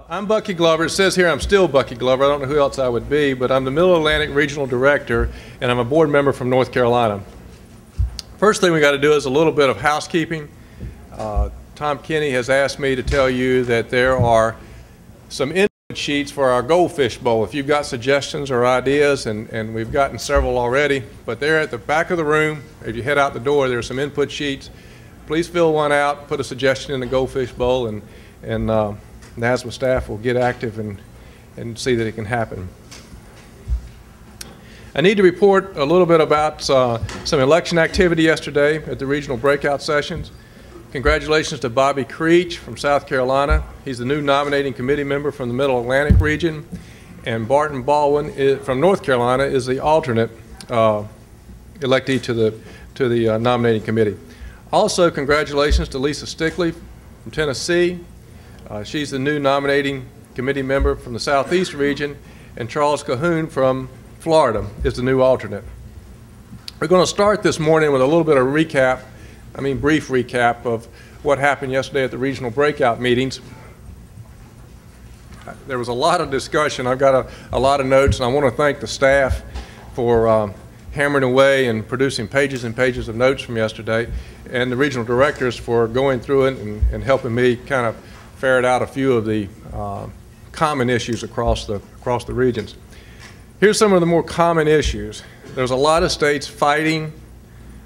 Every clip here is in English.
I'm Bucky Glover. It says here I'm still Bucky Glover. I don't know who else I would be, but I'm the Middle Atlantic Regional Director, and I'm a board member from North Carolina. First thing we got to do is a little bit of housekeeping. Tom Kinney has asked me to tell you that there are some input sheets for our Goldfish Bowl. If you've got suggestions or ideas, and we've gotten several already, but they're at the back of the room. If you head out the door, there are some input sheets. Please fill one out, put a suggestion in the Goldfish Bowl, and NASMA staff will get active and see that it can happen. I need to report a little bit about some election activity yesterday at the regional breakout sessions. Congratulations to Bobby Creech from South Carolina. He's the new nominating committee member from the Middle Atlantic region. And Barton Baldwin from North Carolina is the alternate electee to the nominating committee. Also, congratulations to Lisa Stickley from Tennessee. She's the new nominating committee member from the Southeast region, and Charles Cahoon from Florida is the new alternate. We're going to start this morning with a little bit of recap, brief recap of what happened yesterday at the regional breakout meetings. There was a lot of discussion. I've got a lot of notes, and I want to thank the staff for hammering away and producing pages and pages of notes from yesterday, and the regional directors for going through it and helping me kind of ferret out a few of the common issues across the regions. Here's some of the more common issues. There's a lot of states fighting,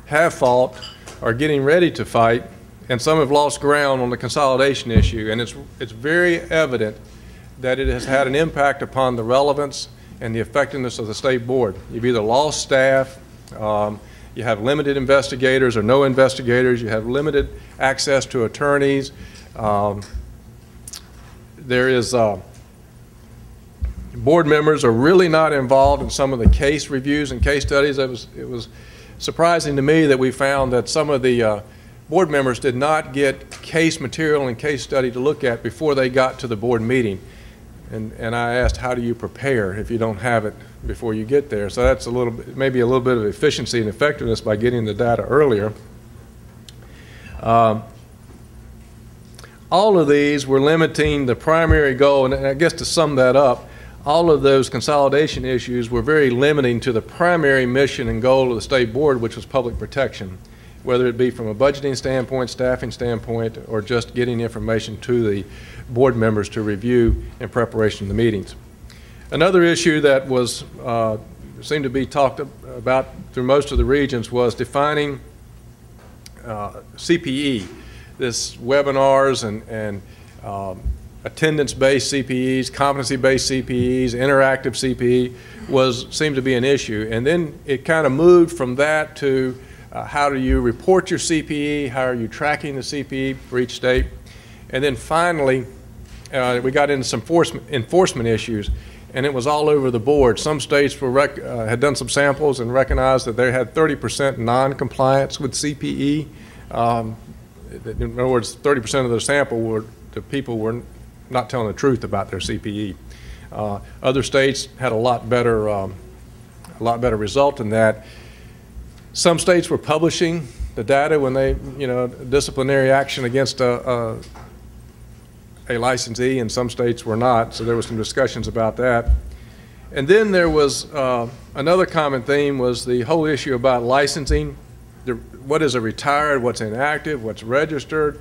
have fought, are getting ready to fight, and some have lost ground on the consolidation issue. And it's very evident that it has had an impact upon the relevance and the effectiveness of the state board. You've either lost staff, you have limited investigators or no investigators, you have limited access to attorneys. Board members are really not involved in some of the case reviews and case studies. It was surprising to me that we found that some of the board members did not get case material and case study to look at before they got to the board meeting. And I asked, how do you prepare if you don't have it before you get there? So that's maybe a little bit of efficiency and effectiveness by getting the data earlier. All of these were limiting the primary goal, and I guess to sum that up, all of those consolidation issues were very limiting to the primary mission and goal of the state board, which was public protection, whether it be from a budgeting standpoint, staffing standpoint, or just getting information to the board members to review in preparation of the meetings. Another issue that was seemed to be talked about through most of the regions was defining CPE. This webinars and attendance-based CPEs, competency-based CPEs, interactive CPE seemed to be an issue. And then it kind of moved from that to how do you report your CPE, how are you tracking the CPE for each state. And then finally, we got into some enforcement issues, and it was all over the board. Some states had done some samples and recognized that they had 30% non-compliance with CPE. In other words, 30% of the sample the people were not telling the truth about their CPE. Other states had a lot better result than that. Some states were publishing the data when they, disciplinary action against a licensee, and some states were not. So there was some discussions about that. And then there was another common theme was the whole issue about licensing. What is a retired, what's inactive, what's registered,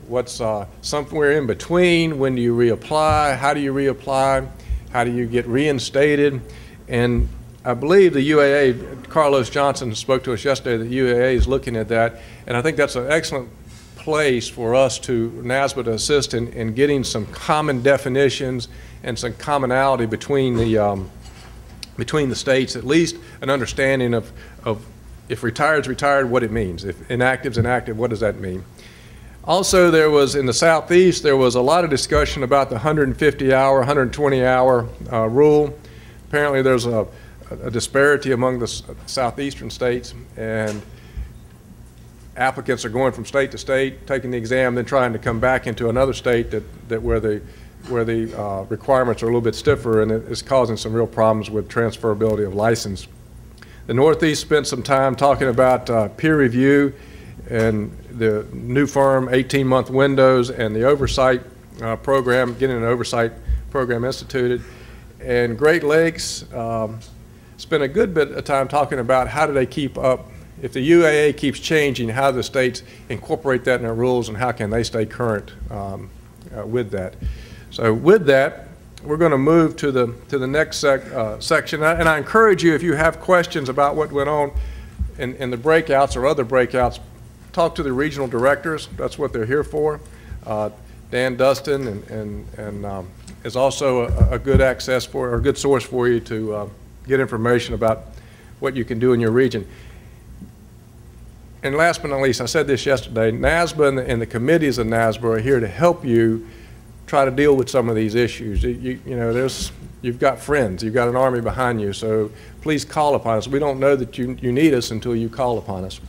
what's somewhere in between, when do you reapply, how do you reapply, how do you get reinstated. And I believe the UAA, Carlos Johnson spoke to us yesterday, the UAA is looking at that, and I think that's an excellent place for us NASMA to assist in getting some common definitions and some commonality between the states, at least an understanding of if retired is retired, what it means. If inactive is inactive, what does that mean? Also, in the Southeast, there was a lot of discussion about the 150-hour, 120-hour rule. Apparently, there's a disparity among the southeastern states, and applicants are going from state to state, taking the exam, then trying to come back into another state where the requirements are a little bit stiffer, and it is causing some real problems with transferability of license. The Northeast spent some time talking about peer review and the new firm 18-month windows and the oversight program, getting an oversight program instituted. And Great Lakes spent a good bit of time talking about how do they keep up. If the UAA keeps changing, how do the states incorporate that in their rules, and how can they stay current with that. So with that, we're going to move to the next section. And I encourage you, if you have questions about what went on in the breakouts or other breakouts, talk to the regional directors. That's what they're here for. Dan Dustin and is also a good access for, or a good source for you to get information about what you can do in your region. And last but not least, I said this yesterday, NASBA and the committees of NASBA are here to help you try to deal with some of these issues. You know, you've got friends, you've got an army behind you, so please call upon us. We don't know that you need us until you call upon us.